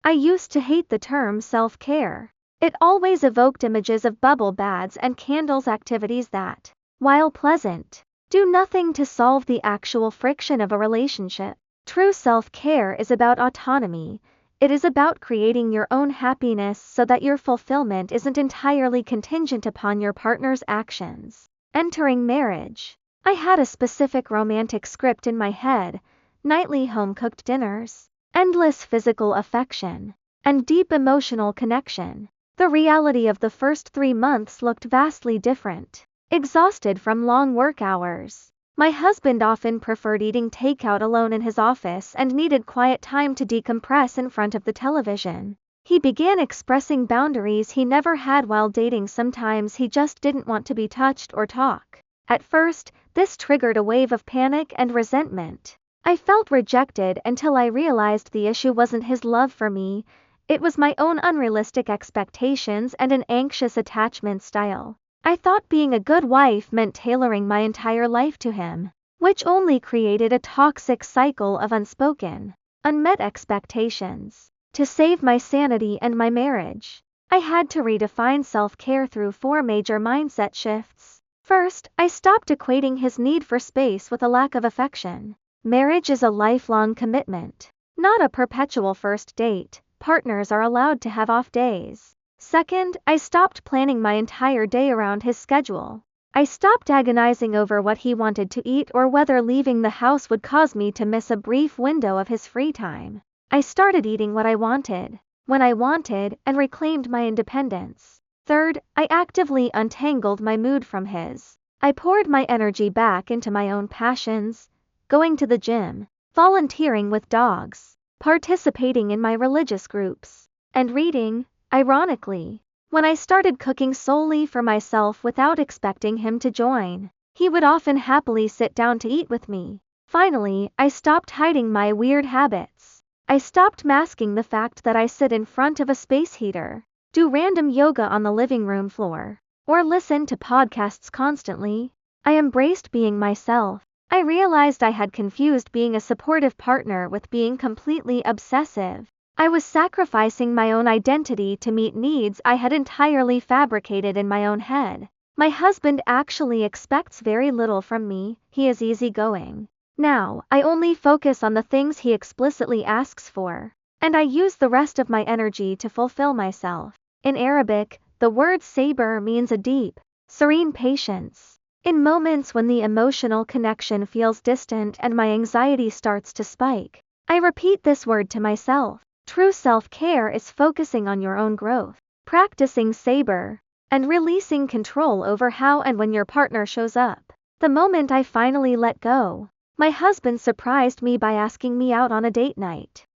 I used to hate the term self-care. It always evoked images of bubble baths and candles, activities that, while pleasant, do nothing to solve the actual friction of a relationship. True self-care is about autonomy. It is about creating your own happiness so that your fulfillment isn't entirely contingent upon your partner's actions. Entering marriage, I had a specific romantic script in my head: nightly home-cooked dinners, endless physical affection, and deep emotional connection. The reality of the first 3 months looked vastly different. Exhausted from long work hours, my husband often preferred eating takeout alone in his office and needed quiet time to decompress in front of the television. He began expressing boundaries he never had while dating. Sometimes he just didn't want to be touched or talk. At first, this triggered a wave of panic and resentment. I felt rejected until I realized the issue wasn't his love for me, it was my own unrealistic expectations and an anxious attachment style. I thought being a good wife meant tailoring my entire life to him, which only created a toxic cycle of unspoken, unmet expectations. To save my sanity and my marriage, I had to redefine self-care through 4 major mindset shifts. First, I stopped equating his need for space with a lack of affection. Marriage is a lifelong commitment, not a perpetual first date. Partners are allowed to have off days. Second, I stopped planning my entire day around his schedule. I stopped agonizing over what he wanted to eat or whether leaving the house would cause me to miss a brief window of his free time. I started eating what I wanted, when I wanted, and reclaimed my independence. Third, I actively untangled my mood from his. I poured my energy back into my own passions, going to the gym, volunteering with dogs, participating in my religious groups, and reading. Ironically, when I started cooking solely for myself without expecting him to join, he would often happily sit down to eat with me. Finally, I stopped hiding my weird habits. I stopped masking the fact that I sit in front of a space heater, do random yoga on the living room floor, or listen to podcasts constantly. I embraced being myself. I realized I had confused being a supportive partner with being completely obsessive. I was sacrificing my own identity to meet needs I had entirely fabricated in my own head. My husband actually expects very little from me. He is easygoing. Now, I only focus on the things he explicitly asks for, and I use the rest of my energy to fulfill myself. In Arabic, the word sabr means a deep, serene patience. In moments when the emotional connection feels distant and my anxiety starts to spike, I repeat this word to myself. True self-care is focusing on your own growth, practicing sabr, and releasing control over how and when your partner shows up. The moment I finally let go, my husband surprised me by asking me out on a date night.